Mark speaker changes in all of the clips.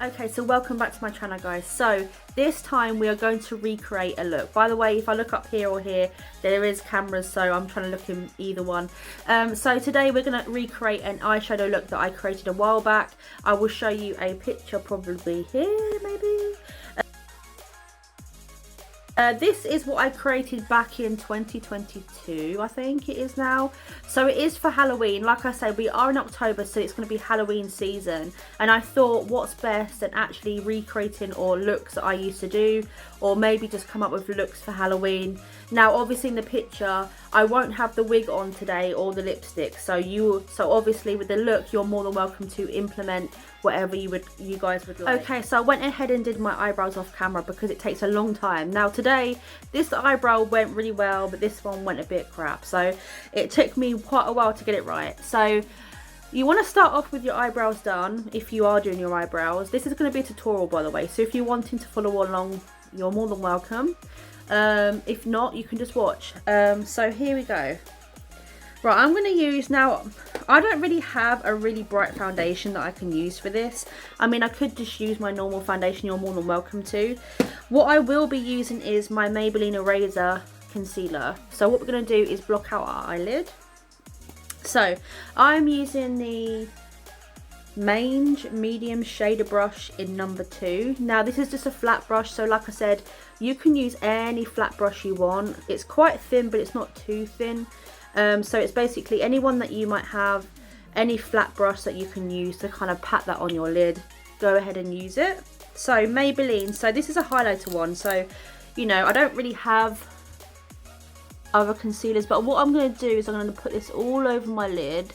Speaker 1: Okay, so welcome back to my channel, guys. So this time we are going to recreate a look. By the way, if I look up here or here, there is cameras, so I'm trying to look in either one. So today we're going to recreate an eyeshadow look that I created a while back. I will show you a picture probably here, maybe. This is what I created back in 2022, I think it is now. So it is for Halloween. Like I said, we are in October, so it's going to be Halloween season. And I thought, what's best than actually recreating or looks that I used to do, or maybe just come up with looks for Halloween. Now, obviously in the picture, I won't have the wig on today or the lipstick. So obviously with the look, you're more than welcome to implement whatever you guys would like. Okay, so I went ahead and did my eyebrows off camera because it takes a long time. Now today, this eyebrow went really well, but this one went a bit crap. So it took me quite a while to get it right. So you want to start off with your eyebrows done if you are doing your eyebrows. This is going to be a tutorial, by the way. So if you're wanting to follow along, you're more than welcome. If not, you can just watch. So here we go. Right, I'm going to use, now I don't really have a really bright foundation that I can use for this. I mean, I could just use my normal foundation, you're more than welcome to. What I will be using is my Maybelline Eraser Concealer. So what we're going to do is block out our eyelid. So I'm using the Mange Medium Shader Brush in number 2. Now this is just a flat brush, so like I said, you can use any flat brush you want. It's quite thin, but it's not too thin. So it's basically anyone that you might have, any flat brush that you can use to kind of pat that on your lid, go ahead and use it. So Maybelline, so this is a highlighter one, so you know, I don't really have other concealers, but what I'm going to do is I'm going to put this all over my lid,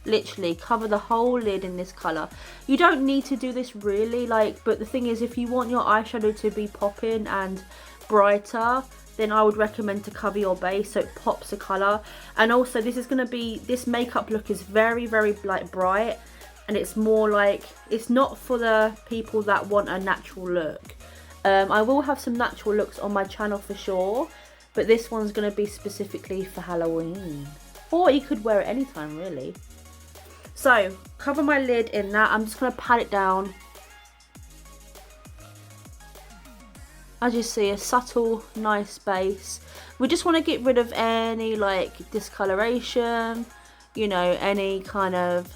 Speaker 1: literally cover the whole lid in this colour. You don't need to do this really, but the thing is, if you want your eyeshadow to be popping and brighter, then I would recommend to cover your base so it pops the colour. And also this is going to be, this makeup look is very bright, and it's more it's not for the people that want a natural look. I will have some natural looks on my channel for sure, but this one's going to be specifically for Halloween, or you could wear it anytime really. So cover my lid in that. I'm just going to pat it down. As you see, a subtle, nice base. We just want to get rid of any discoloration, you know, any kind of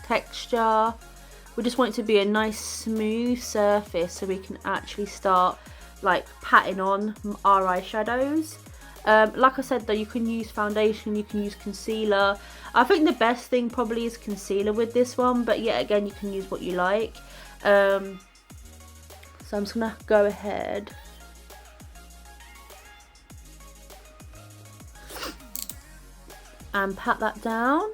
Speaker 1: texture. We just want it to be a nice smooth surface so we can actually start patting on our eyeshadows. Like I said though, you can use foundation, you can use concealer. I think the best thing probably is concealer with this one, but yeah, again, you can use what you like. So I'm just going to go ahead and pat that down.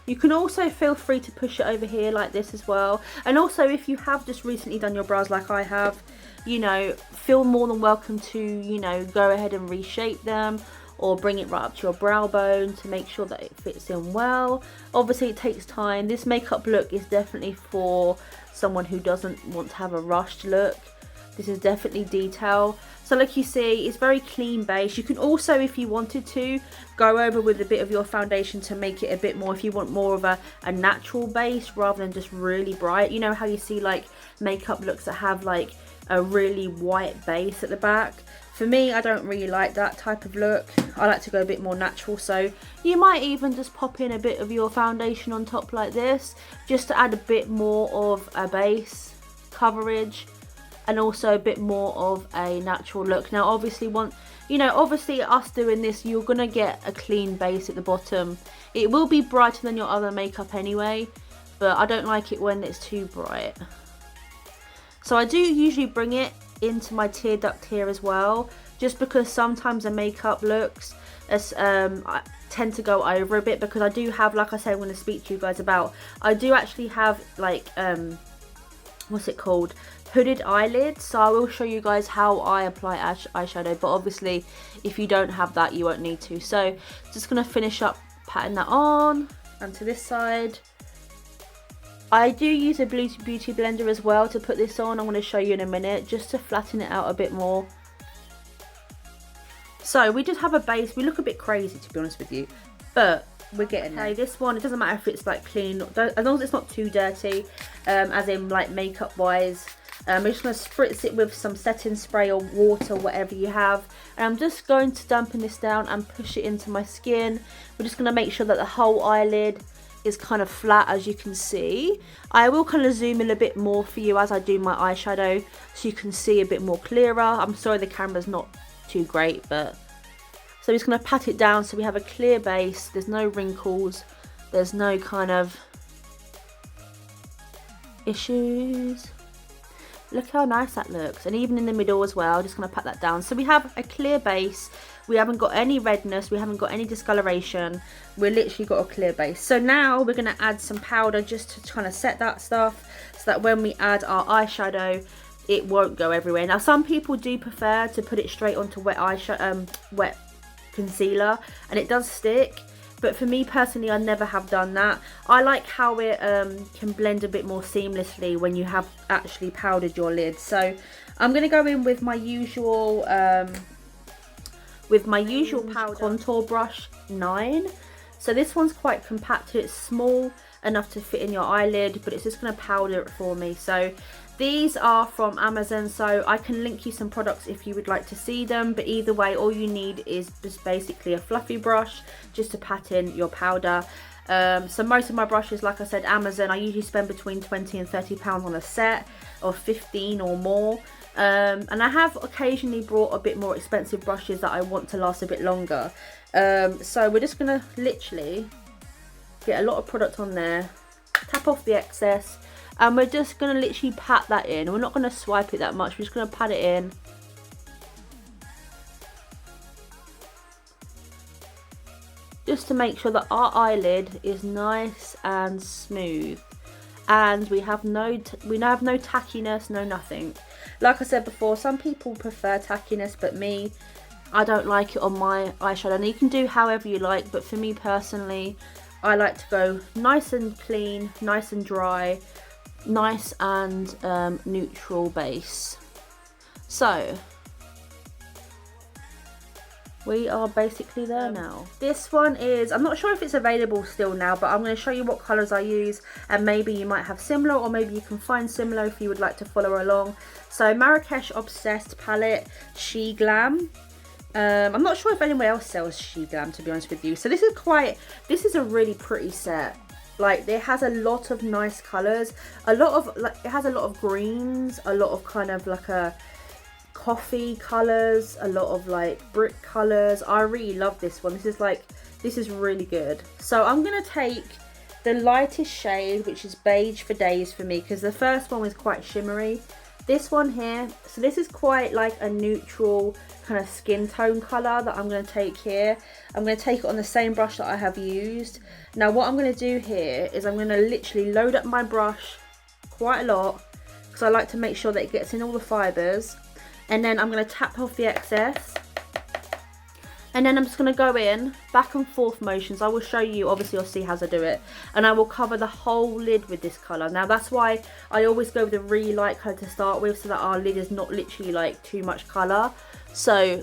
Speaker 1: You can also feel free to push it over here like this as well. And also, if you have just recently done your brows like I have, you know, feel more than welcome to, you know, go ahead and reshape them or bring it right up to your brow bone to make sure that it fits in well. Obviously it takes time. This makeup look is definitely for someone who doesn't want to have a rushed look. This is definitely detail. So like you see, it's very clean base. You can also, if you wanted to, go over with a bit of your foundation to make it a bit more, if you want more of a natural base rather than just really bright. You know how you see makeup looks that have a really white base at the back? For me, I don't really like that type of look. I like to go a bit more natural, so you might even just pop in a bit of your foundation on top like this, just to add a bit more of a base coverage and also a bit more of a natural look. Now obviously obviously us doing this, you're gonna get a clean base at the bottom. It will be brighter than your other makeup anyway, but I don't like it when it's too bright. So I do usually bring it into my tear duct here as well, just because sometimes the makeup looks I tend to go over a bit, because I do have, like I said, I'm going to speak to you guys about, I do actually have what's it called, hooded eyelids. So I will show you guys how I apply eyeshadow, but obviously if you don't have that, you won't need to. So just going to finish up patting that on. And to this side, I do use a beauty blender as well to put this on. I'm going to show you in a minute, just to flatten it out a bit more. So we just have a base. We look a bit crazy, to be honest with you, but we're getting there. This one, it doesn't matter if it's like clean, as long as it's not too dirty, as in like makeup wise. I'm just going to spritz it with some setting spray or water, whatever you have. And I'm just going to dampen this down and push it into my skin. We're just going to make sure that the whole eyelid is kind of flat, as you can see. I will kind of zoom in a bit more for you as I do my eyeshadow, so you can see a bit more clearer. I'm sorry the camera's not too great, but... So I'm just going to pat it down so we have a clear base. There's no wrinkles. There's no kind of issues. Look how nice that looks. And even in the middle as well, just going to pat that down. So we have a clear base. We haven't got any redness. We haven't got any discoloration. We've literally got a clear base. So now we're going to add some powder just to kind of set that stuff, so that when we add our eyeshadow, it won't go everywhere. Now some people do prefer to put it straight onto wet eyeshadow, wet concealer, and it does stick. But for me personally, I never have done that. I like how it can blend a bit more seamlessly when you have actually powdered your lid. So I'm going to go in with my usual powder contour brush 9. So this one's quite compacted. It's small enough to fit in your eyelid, but it's just going to powder it for me. So these are from Amazon, so I can link you some products if you would like to see them. But either way, all you need is just basically a fluffy brush just to pat in your powder. So most of my brushes, like I said, Amazon, I usually spend between £20 and £30 on a set, or 15 or more. And I have occasionally brought a bit more expensive brushes that I want to last a bit longer. So we're just going to literally get a lot of product on there, tap off the excess, and we're just going to literally pat that in. We're not going to swipe it that much, we're just going to pat it in. Just to make sure that our eyelid is nice and smooth. And we have no tackiness, no nothing. Like I said before, some people prefer tackiness, but me, I don't like it on my eyeshadow. And you can do however you like, but for me personally, I like to go nice and clean, nice and dry, nice and neutral base. So we are basically there now. This one is, I'm not sure if it's available still now, but I'm going to show you what colours I use, and maybe you might have similar, or maybe you can find similar if you would like to follow along. So Marrakesh Obsessed palette, She Glam. I'm not sure if anyone else sells She Glam, to be honest with you. So this is a really pretty set. Like, it has a lot of nice colours, it has a lot of greens, a lot of kind of like a coffee colours, a lot of like brick colours. I really love this one. This is really good. So I'm going to take the lightest shade, which is Beige for Days for me, because the first one was quite shimmery. This one here, so this is quite like a neutral kind of skin tone colour that I'm going to take here. I'm going to take it on the same brush that I have used. Now what I'm going to do here is I'm going to literally load up my brush quite a lot, because I like to make sure that it gets in all the fibres. And then I'm going to tap off the excess. And then I'm just going to go in back and forth motions. I will show you, obviously you'll see how I do it. And I will cover the whole lid with this colour. Now that's why I always go with a really light colour to start with, so that our lid is not literally like too much colour. So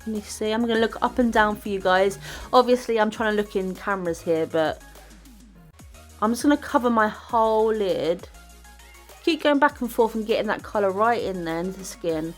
Speaker 1: can you see? I'm going to look up and down for you guys. Obviously I'm trying to look in cameras here, but I'm just going to cover my whole lid. Keep going back and forth and getting that colour right in there into the skin.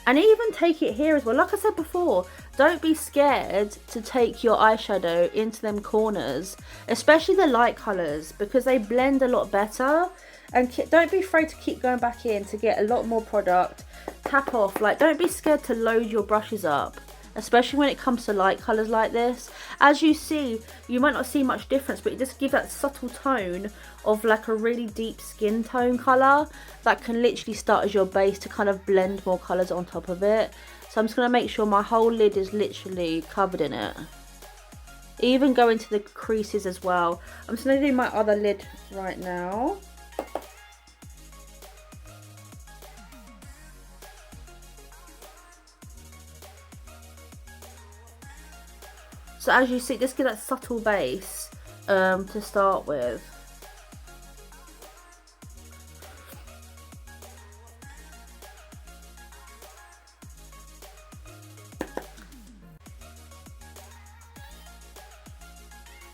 Speaker 1: And even take it here as well. Like I said before, don't be scared to take your eyeshadow into them corners, especially the light colours, because they blend a lot better. And don't be afraid to keep going back in to get a lot more product. Tap off. Like, don't be scared to load your brushes up, especially when it comes to light colours like this. As you see, you might not see much difference, but it just gives that subtle tone of like a really deep skin tone colour that can literally start as your base to kind of blend more colours on top of it. So I'm just going to make sure my whole lid is literally covered in it. Even go into the creases as well. I'm just going to do my other lid right now. So as you see, just get that subtle base to start with.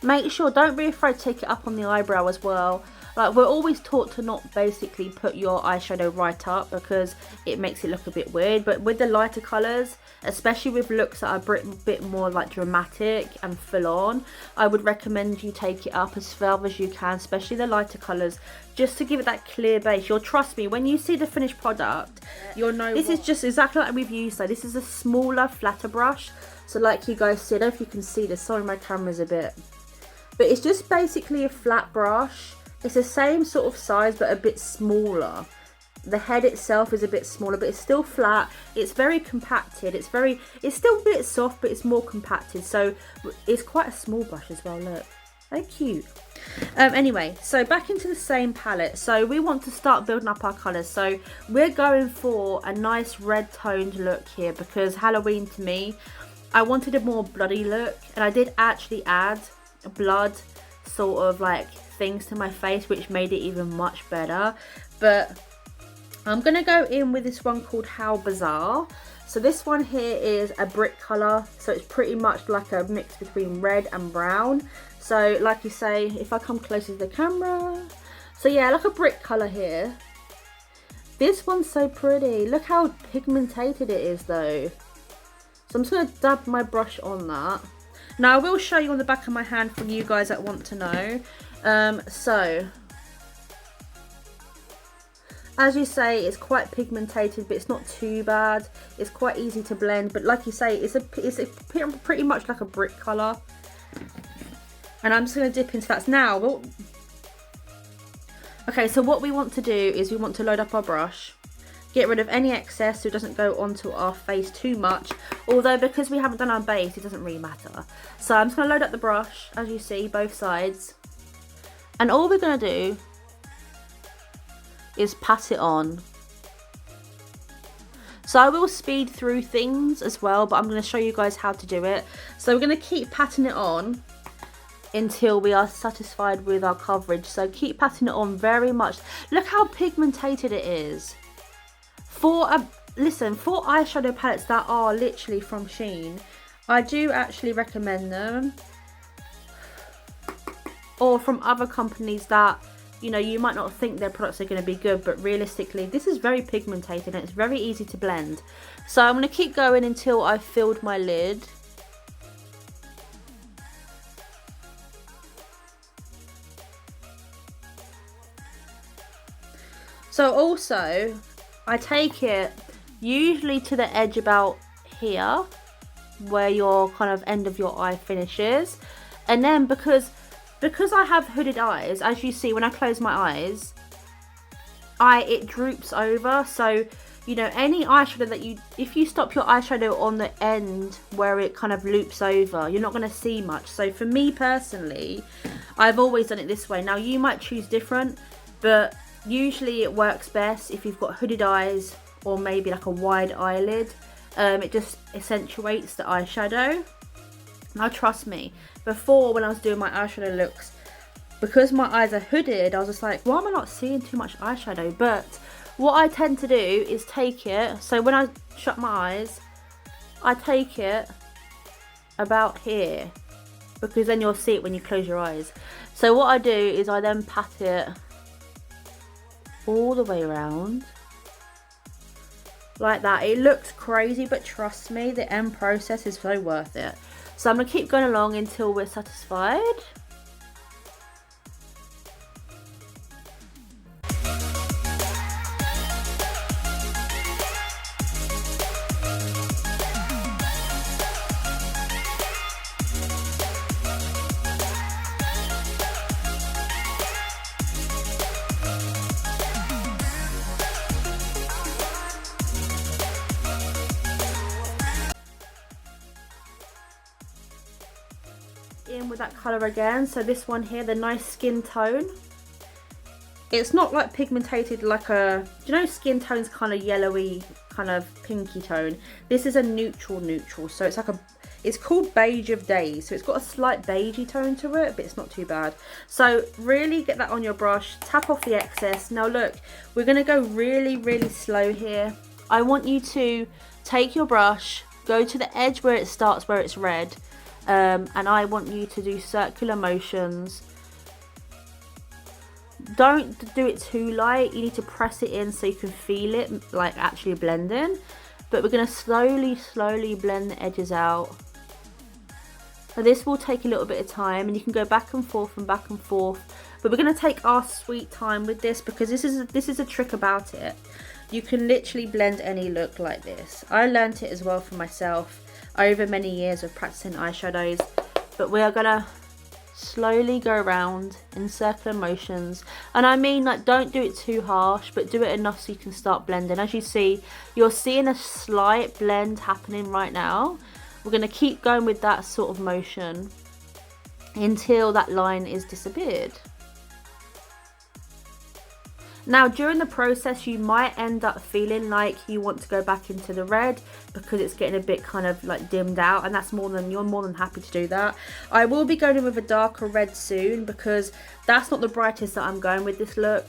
Speaker 1: make sure, don't be afraid to take it up on the eyebrow as well. Like, we're always taught to not basically put your eyeshadow right up because it makes it look a bit weird. But with the lighter colours, especially with looks that are a bit more like dramatic and full on, I would recommend you take it up as far as you can, especially the lighter colours, just to give it that clear base. You'll trust me, when you see the finished product, you'll know this is just exactly like we've used. So this is a smaller, flatter brush. So like you guys see, I don't know if you can see this, sorry my camera's a bit, but it's just basically a flat brush. It's the same sort of size but a bit smaller. The head itself is a bit smaller, but it's still flat. It's very compacted. It's still a bit soft, but it's more compacted. So it's quite a small brush as well, look. So cute. Anyway, so back into the same palette. So we want to start building up our colours. So we're going for a nice red toned look here because Halloween, to me, I wanted a more bloody look. And I did actually add blood sort of like things to my face, which made it even much better. But I'm gonna go in with this one called How Bizarre. So this one here is a brick colour, so it's pretty much like a mix between red and brown. So like you say, if I come closer to the camera, so yeah, like a brick colour here. This one's so pretty. Look how pigmented it is though. So I'm just gonna dab my brush on that. Now I will show you on the back of my hand for you guys that want to know. So as you say, it's quite pigmented, but it's not too bad. It's quite easy to blend, but like you say, it's pretty much like a brick colour. And I'm just going to dip into that now. Okay, so what we want to do is we want to load up our brush, get rid of any excess so it doesn't go onto our face too much. Although because we haven't done our base, it doesn't really matter. So I'm just going to load up the brush, as you see, both sides. And all we're going to do is pat it on. So I will speed through things as well, but I'm going to show you guys how to do it. So we're going to keep patting it on until we are satisfied with our coverage. So keep patting it on very much. Look how pigmented it is. Listen, for eyeshadow palettes that are literally from Shein, I do actually recommend them. Or from other companies that, you know, you might not think their products are going to be good, but realistically this is very pigmented and it's very easy to blend. So I'm going to keep going until I've filled my lid. So also I take it usually to the edge about here where your kind of end of your eye finishes, and then because I have hooded eyes, as you see when I close my eyes, it droops over. So, you know, any eyeshadow that if you stop your eyeshadow on the end where it kind of loops over, you're not going to see much. So for me personally, I've always done it this way. Now you might choose different, but usually it works best if you've got hooded eyes or maybe like a wide eyelid. It just accentuates the eyeshadow. Now trust me, before when I was doing my eyeshadow looks, because my eyes are hooded, I was just like, why am I not seeing too much eyeshadow? But what I tend to do is take it, so when I shut my eyes, I take it about here, because then you'll see it when you close your eyes. So what I do is I then pat it all the way around like that. It looks crazy, but trust me, the end process is so worth it. So I'm going to keep going along until we're satisfied. In with that colour again. So this one here, the nice skin tone, it's not like pigmented like a, do you know skin tone's kind of yellowy, kind of pinky tone? This is a neutral, so it's like it's called Beige of Days, so it's got a slight beigey tone to it, but it's not too bad. So really get that on your brush, tap off the excess. Now look, we're going to go really slow here. I want you to take your brush, go to the edge where it starts, where it's red, and I want you to do circular motions. Don't do it too light, you need to press it in so you can feel it like actually blending. But we're going to slowly blend the edges out. Now this will take a little bit of time, and you can go back and forth and back and forth, but we're going to take our sweet time with this, because this is a trick about it. You can literally blend any look like this. I learned it as well for myself over many years of practicing eyeshadows. But we are going to slowly go around in circular motions, and I mean, like, don't do it too harsh, but do it enough so you can start blending. As you see, you're seeing a slight blend happening right now. We're going to keep going with that sort of motion until that line is disappeared. Now during the process you might end up feeling like you want to go back into the red because it's getting a bit kind of like dimmed out, and that's you're more than happy to do that. I will be going in with a darker red soon because that's not the brightest that I'm going with this look,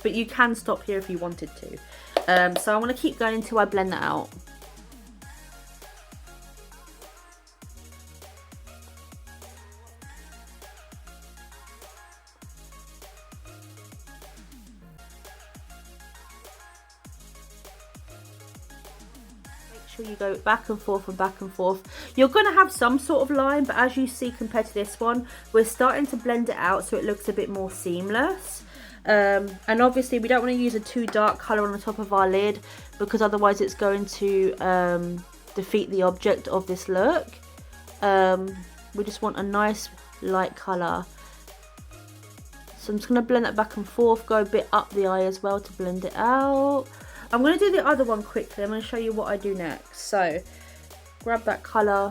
Speaker 1: but you can stop here if you wanted to. So I want to keep going until I blend that out. You go back and forth and back and forth. You're going to have some sort of line, but as you see compared to this one, we're starting to blend it out so it looks a bit more seamless. And obviously we don't want to use a too dark colour on the top of our lid, because otherwise it's going to defeat the object of this look. We just want a nice light colour. So I'm just going to blend that back and forth, go a bit up the eye as well to blend it out. I'm going to do the other one quickly. I'm going to show you what I do next. So, grab that colour.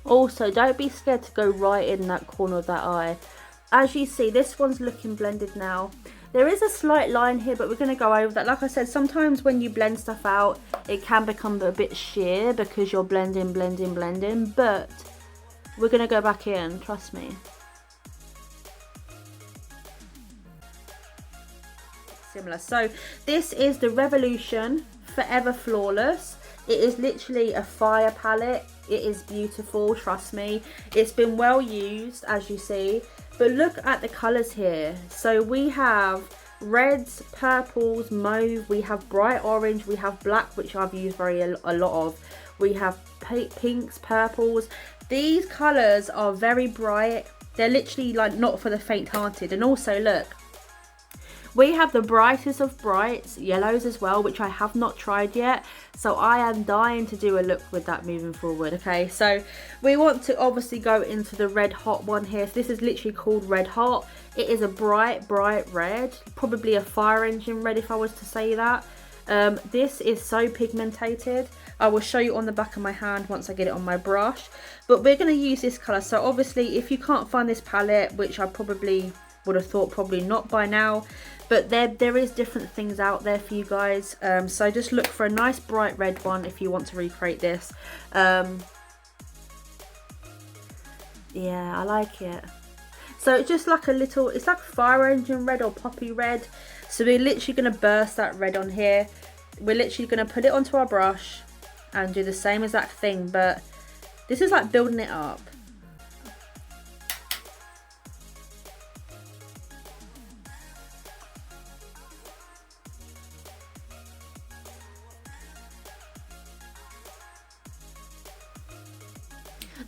Speaker 1: Also, don't be scared to go right in that corner of that eye. As you see, this one's looking blended now. There is a slight line here, but we're going to go over that. Like I said, sometimes when you blend stuff out, it can become a bit sheer because you're blending, but we're going to go back in, trust me. Similar. So this is the Revolution Forever Flawless. It is literally a fire palette. It is beautiful, trust me. It's been well used, as you see. But look at the colours here. So we have reds, purples, mauve, we have bright orange, we have black, which I've used a lot of. We have pinks, purples. These colours are very bright. They're literally like not for the faint-hearted. And also look, we have the brightest of brights, yellows as well, which I have not tried yet. So I am dying to do a look with that moving forward. Okay, so we want to obviously go into the Red Hot one here. So this is literally called Red Hot. It is a bright red, probably a fire engine red if I was to say that. This is so pigmented. I will show you on the back of my hand once I get it on my brush. But we're going to use this colour. So obviously if you can't find this palette, which I probably would have thought probably not by now, but there is different things out there for you guys. So just look for a nice bright red one if you want to recreate this. Yeah, I like it. So it's just like a little, it's like fire engine red or poppy red. So we're literally going to burst that red on here. We're literally going to put it onto our brush and do the same exact thing, but this is like building it up.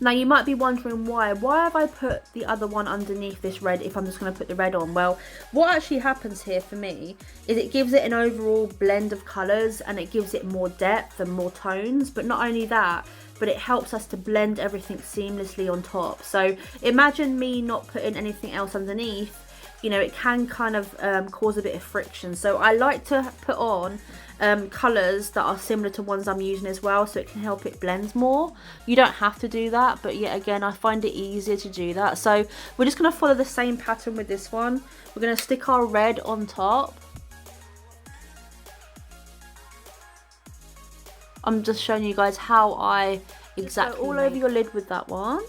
Speaker 1: Now you might be wondering why have I put the other one underneath this red if I'm just going to put the red on? Well, what actually happens here for me is it gives it an overall blend of colours and it gives it more depth and more tones, but not only that, but it helps us to blend everything seamlessly on top. So imagine me not putting anything else underneath. you know, it can kind of cause a bit of friction. So I like to put on colours that are similar to ones I'm using as well, so it can help it blend more. You don't have to do that, but yet again, I find it easier to do that. So we're just going to follow the same pattern with this one. We're going to stick our red on top. I'm just showing you guys how I exactly all over your lid with that one.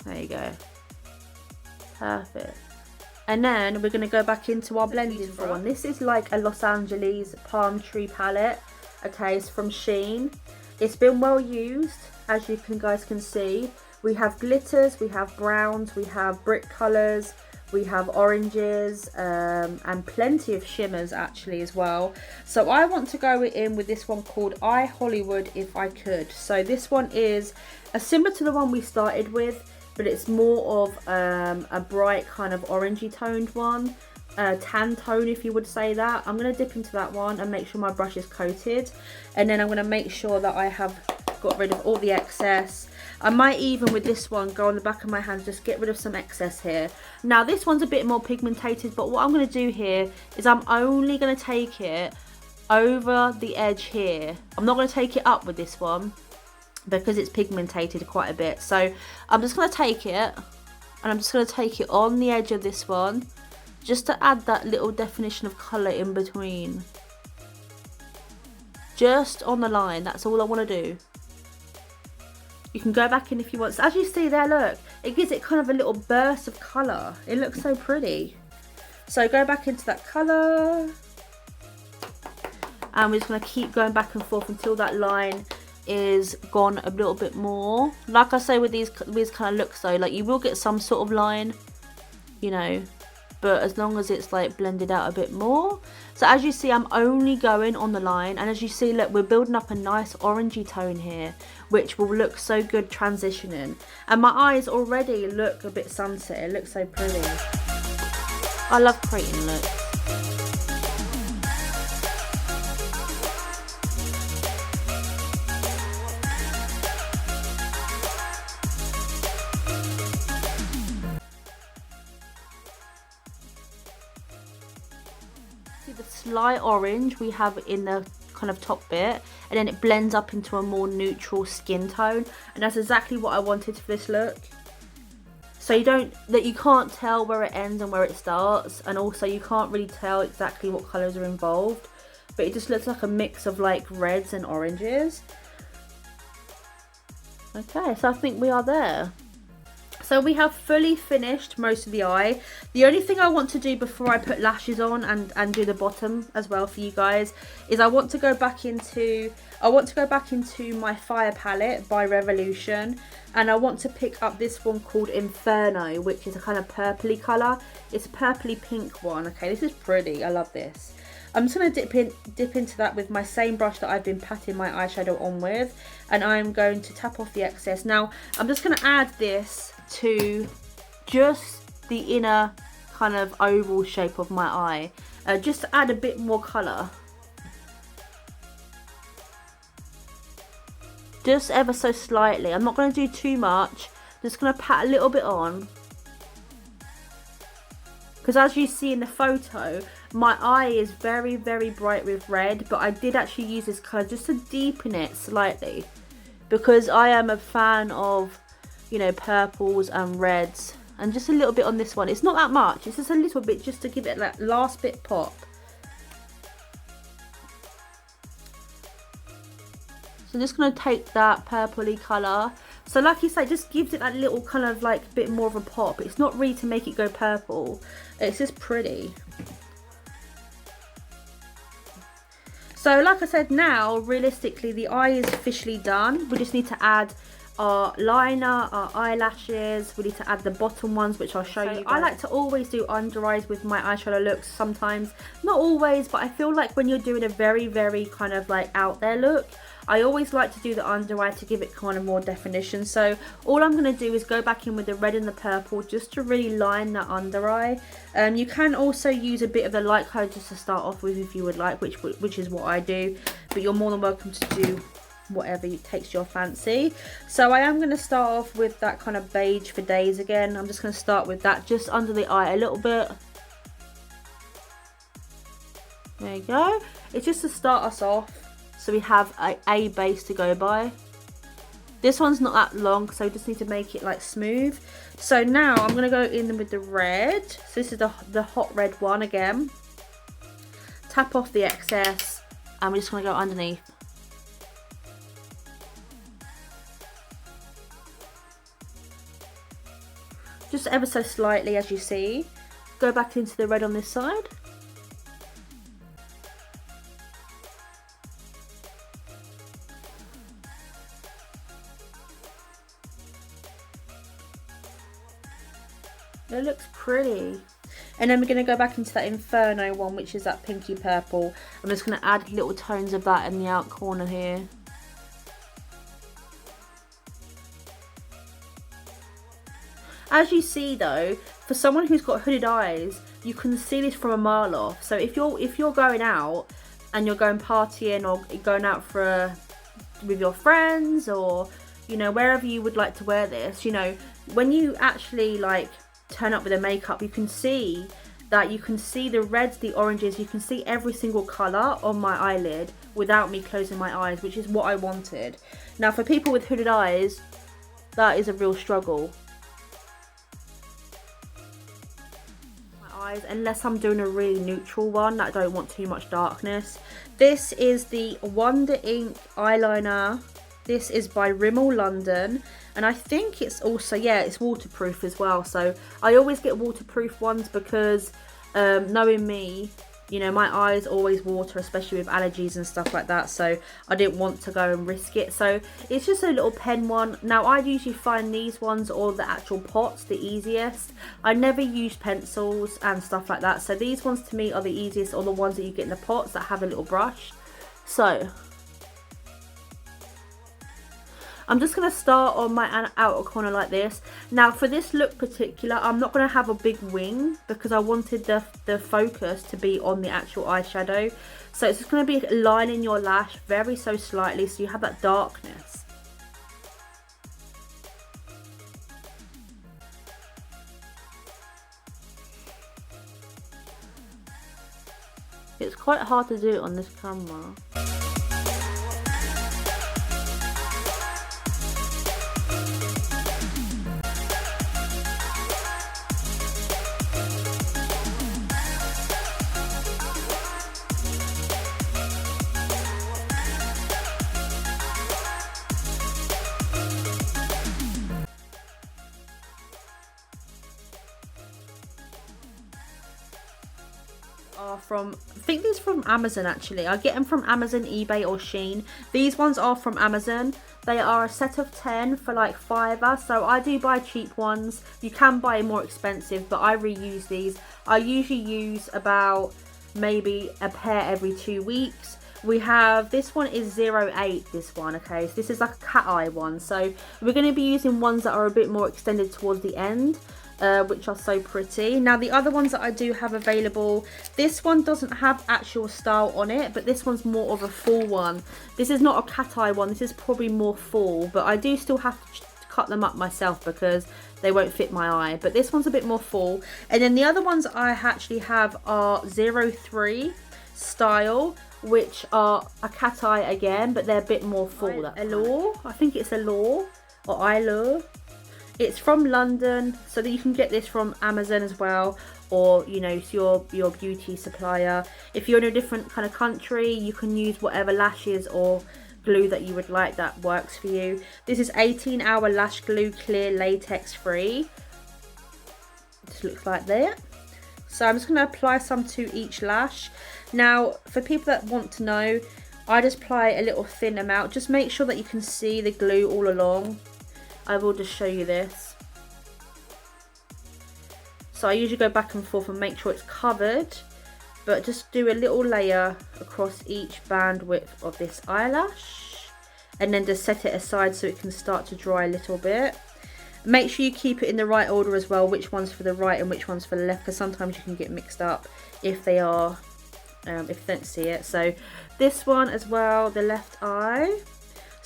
Speaker 1: There you go. Perfect. And then we're going to go back into our blending one. This is like a Los Angeles palm tree palette. Okay, it's from Shein. It's been well used, as you guys can see. We have glitters, we have browns, we have brick colours, we have oranges, and plenty of shimmers actually as well. So I want to go in with this one called I Hollywood If I Could. So this one is similar to the one we started with, but it's more of a bright kind of orangey toned one, tan tone if you would say that. I'm going to dip into that one and make sure my brush is coated, and then I'm going to make sure that I have got rid of all the excess. I might even with this one go on the back of my hands, just get rid of some excess here. Now this one's a bit more pigmented, but what I'm going to do here is I'm only going to take it over the edge here. I'm not going to take it up with this one, because it's pigmented quite a bit. So I'm just going to take it, and I'm just going to take it on the edge of this one, just to add that little definition of colour in between. Just on the line, that's all I want to do. You can go back in if you want. So as you see there, look, it gives it kind of a little burst of colour. It looks so pretty. So go back into that colour. And we're just going to keep going back and forth until that line is gone a little bit more. Like I say with these kind of looks though, like you will get some sort of line, you know, but as long as it's like blended out a bit more. So as you see, I'm only going on the line, and as you see, look, we're building up a nice orangey tone here, which will look so good transitioning. And my eyes already look a bit sunset. It looks so pretty. I love creating looks. The slight orange we have in the kind of top bit, and then it blends up into a more neutral skin tone, and that's exactly what I wanted for this look. So you can't tell where it ends and where it starts, and also you can't really tell exactly what colours are involved, but it just looks like a mix of like reds and oranges. Okay, so I think we are there. So we have fully finished most of the eye. The only thing I want to do before I put lashes on and do the bottom as well for you guys is I want to go back into my Fire palette by Revolution, and I want to pick up this one called Inferno, which is a kind of purpley colour. It's a purpley pink one. Okay, this is pretty. I love this. I'm just going to dip into that with my same brush that I've been patting my eyeshadow on with, and I'm going to tap off the excess. Now I'm just going to add this to just the inner kind of oval shape of my eye, just to add a bit more colour, just ever so slightly. I'm not going to do too much, I'm just going to pat a little bit on, because as you see in the photo, my eye is very bright with red, but I did actually use this colour just to deepen it slightly, because I am a fan of, you know, purples and reds, and just a little bit on this one. It's not that much, it's just a little bit, just to give it that last bit pop. So I'm just going to take that purpley colour. So like you say, it just gives it that little kind of like bit more of a pop. It's not really to make it go purple, it's just pretty. So like I said, now realistically the eye is officially done. We just need to add our liner, our eyelashes. We need to add the bottom ones, which I'll show you guys. I like to always do under eyes with my eyeshadow looks sometimes, not always, but I feel like when you're doing a very kind of like out there look, I always like to do the under eye to give it kind of more definition. So all I'm going to do is go back in with the red and the purple just to really line that under eye. You can also use a bit of the light colour just to start off with if you would like, which is what I do, but you're more than welcome to do whatever takes your fancy. So I am going to start off with that kind of beige for days again. I'm just going to start with that just under the eye a little bit. There you go. It's just to start us off so we have a base to go by. This one's not that long, so I just need to make it like smooth. So now I'm going to go in with the red. So this is the hot red one again. Tap off the excess and we're just going to go underneath. Just ever so slightly, as you see. Go back into the red on this side. It looks pretty. And then we're going to go back into that Inferno one, which is that pinky purple. I'm just going to add little tones of that in the out corner here. As you see though, for someone who's got hooded eyes, you can see this from a mile off. So if you're going out and you're going partying or going out with your friends, or you know, wherever you would like to wear this, you know, when you actually like turn up with the makeup, you can see that you can see the reds, the oranges, you can see every single colour on my eyelid without me closing my eyes, which is what I wanted. Now for people with hooded eyes, that is a real struggle. My eyes, unless I'm doing a really neutral one that I don't want too much darkness. This is the Wonder Ink eyeliner. This is by Rimmel London, and I think it's also, yeah, it's waterproof as well. So I always get waterproof ones because knowing me, you know, my eyes always water, especially with allergies and stuff like that. So I didn't want to go and risk it. So it's just a little pen one. Now I usually find these ones or the actual pots the easiest. I never use pencils and stuff like that. So these ones to me are the easiest, or the ones that you get in the pots that have a little brush. So I'm just going to start on my outer corner like this. Now for this look particular, I'm not going to have a big wing because I wanted the focus to be on the actual eyeshadow. So it's just going to be lining your lash very so slightly so you have that darkness. It's quite hard to do it on this camera. Are from, I think these are from Amazon actually. I get them from Amazon, eBay or Shein. These ones are from Amazon. They are a set of 10 for like £5. So I do buy cheap ones. You can buy more expensive, but I reuse these. I usually use about maybe a pair every 2 weeks. We have, this one is 08, this one, okay, so this is like a cat eye one. So we're going to be using ones that are a bit more extended towards the end. Which are so pretty. Now the other ones that I do have available, this one doesn't have actual style on it, but this one's more of a full one. This is not a cat eye one, this is probably more full, but I do still have to cut them up myself because they won't fit my eye. But this one's a bit more full. And then the other ones I actually have are 03 style, which are a cat eye again, but they're a bit more full. Allure, I think it's Allure or Eyelure. It's from London, so that you can get this from Amazon as well, or you know, it's your beauty supplier. If you're in a different kind of country, you can use whatever lashes or glue that you would like that works for you. This is 18-hour lash glue, clear, latex free. This looks like that. So I'm just going to apply some to each lash. Now for people that want to know, I just apply a little thin amount. Just make sure that you can see the glue all along. I will just show you this. So I usually go back and forth and make sure it's covered, but just do a little layer across each bandwidth of this eyelash, and then just set it aside so it can start to dry a little bit. Make sure you keep it in the right order as well, which one's for the right and which one's for the left, because sometimes you can get mixed up if they are, if you don't see it. So this one as well, the left eye.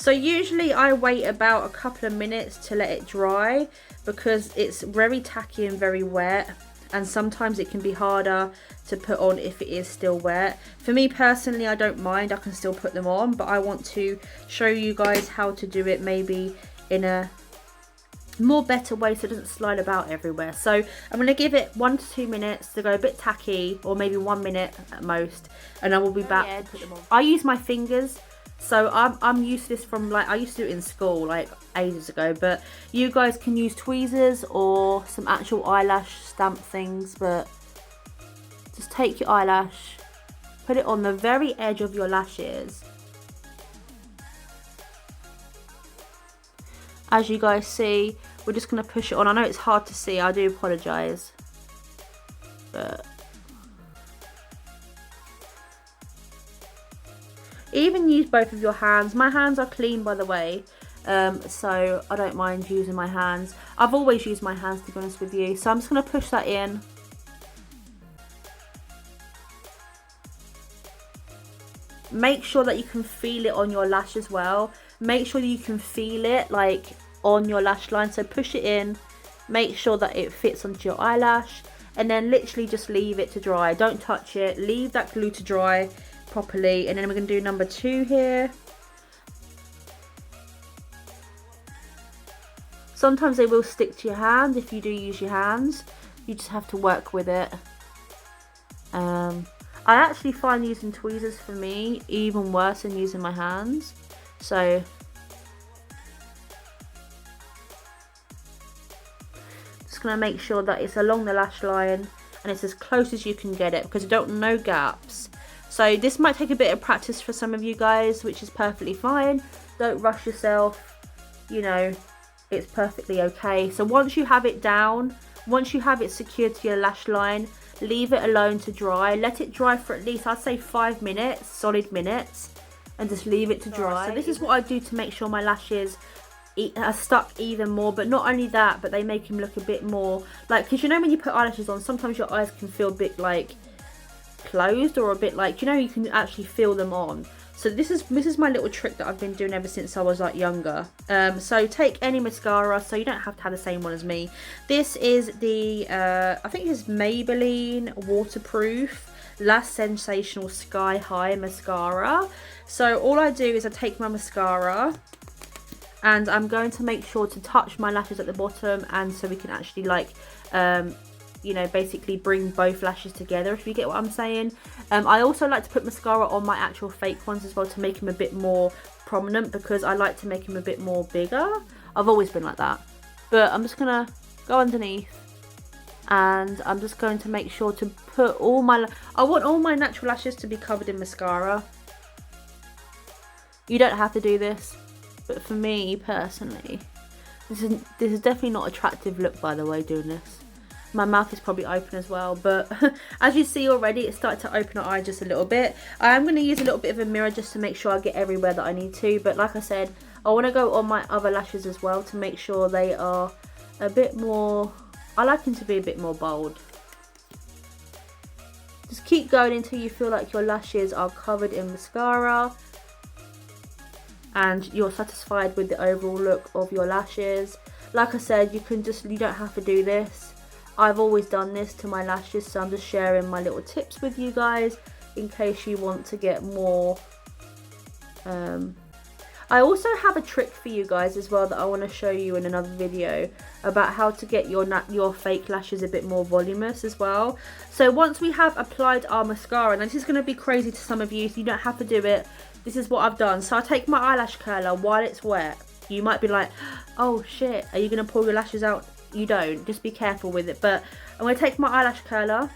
Speaker 1: So usually I wait about a couple of minutes to let it dry because it's very tacky and very wet, and sometimes it can be harder to put on if it is still wet. For me personally, I don't mind, I can still put them on, but I want to show you guys how to do it maybe in a more better way so it doesn't slide about everywhere. So I'm going to give it 1 to 2 minutes to go a bit tacky, or maybe 1 minute at most, and I will be back to put them on. I use my fingers, so I'm used to this from, like, I used to do it in school like ages ago, but you guys can use tweezers or some actual eyelash stamp things. But just take your eyelash, put it on the very edge of your lashes. As you guys see, we're just going to push it on. I know it's hard to see, I do apologise, but even use both of your hands. My hands are clean, by the way, so I don't mind using my hands. I've always used my hands, to be honest with you. So I'm just going to push that in. Make sure that you can feel it on your lash as well. Make sure that you can feel it like on your lash line. So push it in, make sure that it fits onto your eyelash, and then literally just leave it to dry. Don't touch it, leave that glue to dry properly. And then we're going to do number 2 here. Sometimes they will stick to your hand if you do use your hands. You just have to work with it. I actually find using tweezers for me even worse than using my hands. So just going to make sure that it's along the lash line and it's as close as you can get it, because you don't want no gaps. So this might take a bit of practice for some of you guys, which is perfectly fine. Don't rush yourself, you know, it's perfectly okay. So once you have it down, once you have it secured to your lash line, leave it alone to dry. Let it dry for at least, I'd say 5 minutes, solid minutes, and just leave it to dry. So this is what I do to make sure my lashes are stuck even more. But not only that, but they make them look a bit more like, because you know when you put eyelashes on, sometimes your eyes can feel a bit like closed, or a bit like, you know, you can actually feel them on. So this is my little trick that I've been doing ever since I was like younger. So take any mascara, so you don't have to have the same one as me. This is the I think it's Maybelline waterproof Last Sensational Sky High mascara. So all I do is I take my mascara and I'm going to make sure to touch my lashes at the bottom, and so we can actually like you know, basically bring both lashes together, if you get what I'm saying. I also like to put mascara on my actual fake ones as well to make them a bit more prominent, because I like to make them a bit more bigger. I've always been like that. But I'm just gonna go underneath, and I'm just going to make sure to put all my, I want all my natural lashes to be covered in mascara. You don't have to do this, but for me personally, this is definitely not an attractive look, by the way, doing this. My mouth is probably open as well, but as you see already, it's started to open our eye just a little bit. I am going to use a little bit of a mirror just to make sure I get everywhere that I need to. But like I said, I want to go on my other lashes as well to make sure they are a bit more, I like them to be a bit more bold. Just keep going until you feel like your lashes are covered in mascara and you're satisfied with the overall look of your lashes. Like I said, you don't have to do this. I've always done this to my lashes, so I'm just sharing my little tips with you guys in case you want to get more. I also have a trick for you guys as well that I want to show you in another video about how to get your fake lashes a bit more voluminous as well. So once we have applied our mascara, and this is going to be crazy to some of you, so you don't have to do it. This is what I've done. So I take my eyelash curler while it's wet. You might be like, oh shit, are you going to pull your lashes out? You don't, just be careful with it. But I'm going to take my eyelash curler,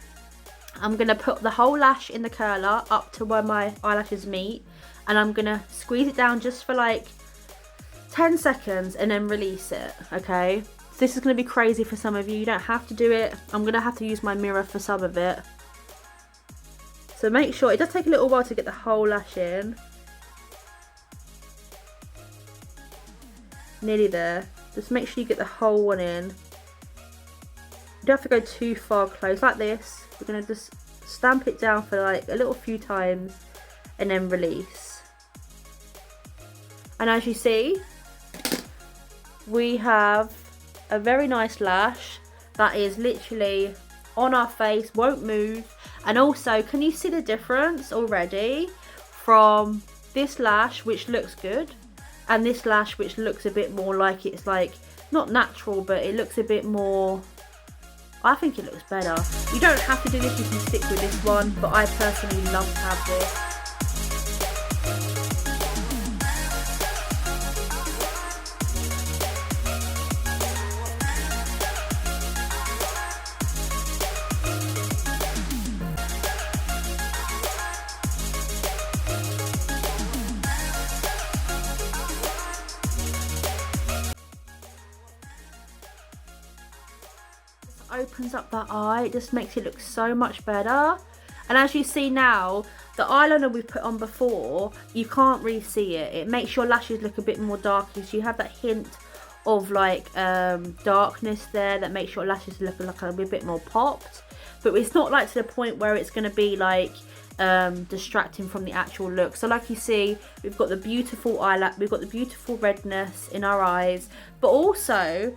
Speaker 1: I'm going to put the whole lash in the curler up to where my eyelashes meet, and I'm going to squeeze it down just for like 10 seconds and then release it, okay? So this is going to be crazy for some of you, you don't have to do it. I'm going to have to use my mirror for some of it. So make sure, it does take a little while to get the whole lash in. Nearly there. Just make sure you get the whole one in. You don't have to go too far close, like this. We're going to just stamp it down for like a little few times and then release. And as you see, we have a very nice lash that is literally on our face, won't move. And also, can you see the difference already from this lash, which looks good, and this lash, which looks a bit more like it's like not natural, but it looks a bit more, I think it looks better. You don't have to do this, you can stick with this one, but I personally love to have this. Opens up that eye, it just makes it look so much better. And as you see now, the eyeliner we put on before, you can't really see it. It makes your lashes look a bit more darky, so you have that hint of like darkness there that makes your lashes look like a bit more popped. But it's not like to the point where it's going to be like distracting from the actual look. So like you see, we've got the beautiful eyelash, we've got the beautiful redness in our eyes, but also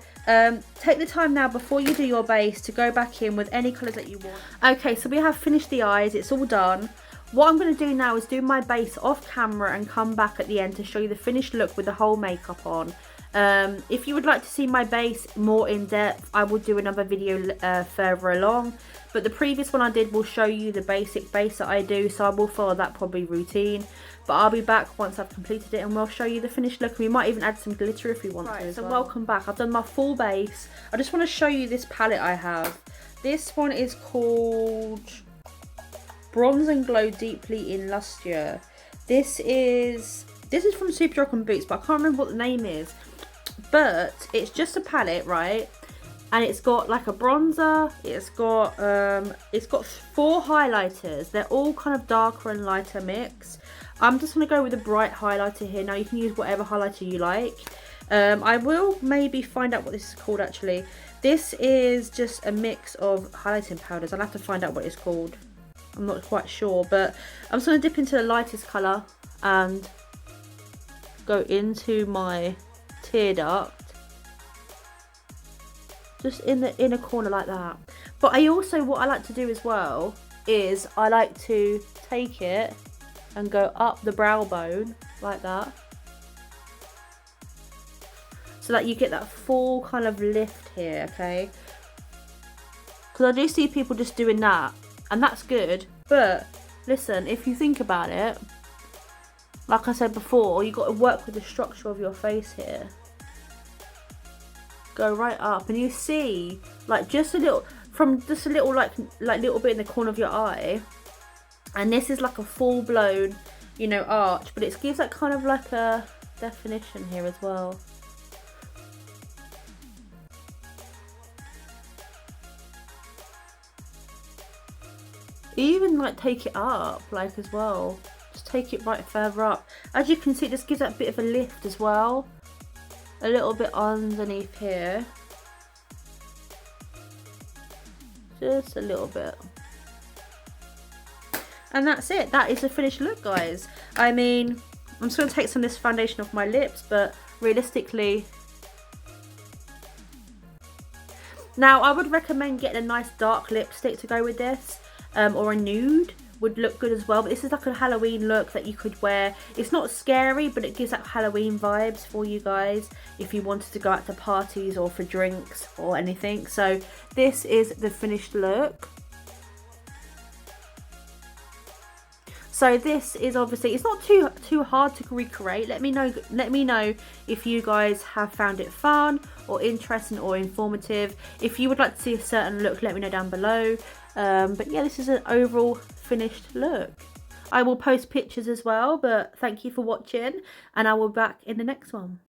Speaker 1: take the time now before you do your base to go back in with any colours that you want. Okay, so we have finished the eyes, it's all done. What I'm going to do now is do my base off camera and come back at the end to show you the finished look with the whole makeup on. If you would like to see my base more in depth, I will do another video further along, but the previous one I did will show you the basic base that I do, so I will follow that probably routine. But I'll be back once I've completed it and we'll show you the finished look. We might even add some glitter if we want to. So welcome back. I've done my full base. I just want to show you this palette I have. This one is called Bronze and Glow Deeply in Lustre. This is from Superdrug and Boots, but I can't remember what the name is. But it's just a palette, right? And it's got like a bronzer, it's got 4 highlighters. They're all kind of darker and lighter mix. I'm just going to go with a bright highlighter here. Now you can use whatever highlighter you like. I will maybe find out what this is called actually. This is just a mix of highlighting powders. I'll have to find out what it's called. I'm not quite sure, but I'm just going to dip into the lightest colour and go into my tear duct. Just in the inner corner like that. But I also, what I like to do as well is I like to take it and go up the brow bone like that, so that you get that full kind of lift here, okay? Because I do see people just doing that, and that's good, but listen, if you think about it, like I said before, you got to work with the structure of your face here. Go right up, and you see like just a little, from just a little like little bit in the corner of your eye, and this is like a full blown, you know, arch, but it gives that kind of like a definition here as well. Even like take it up like as well, just take it right further up. As you can see, it just gives that bit of a lift as well. A little bit underneath here, just a little bit, and that's it. That is the finished look, guys. I mean, I'm just going to take some of this foundation off my lips, but realistically, now I would recommend getting a nice dark lipstick to go with this, or a nude would look good as well. But this is like a Halloween look that you could wear. It's not scary, but it gives that Halloween vibes for you guys if you wanted to go out to parties or for drinks or anything. So this is the finished look. So this is obviously, it's not too hard to recreate. Let me know if you guys have found it fun or interesting or informative. If you would like to see a certain look, let me know down below. But yeah, this is an overall finished look. I will post pictures as well, but thank you for watching, and I will be back in the next one.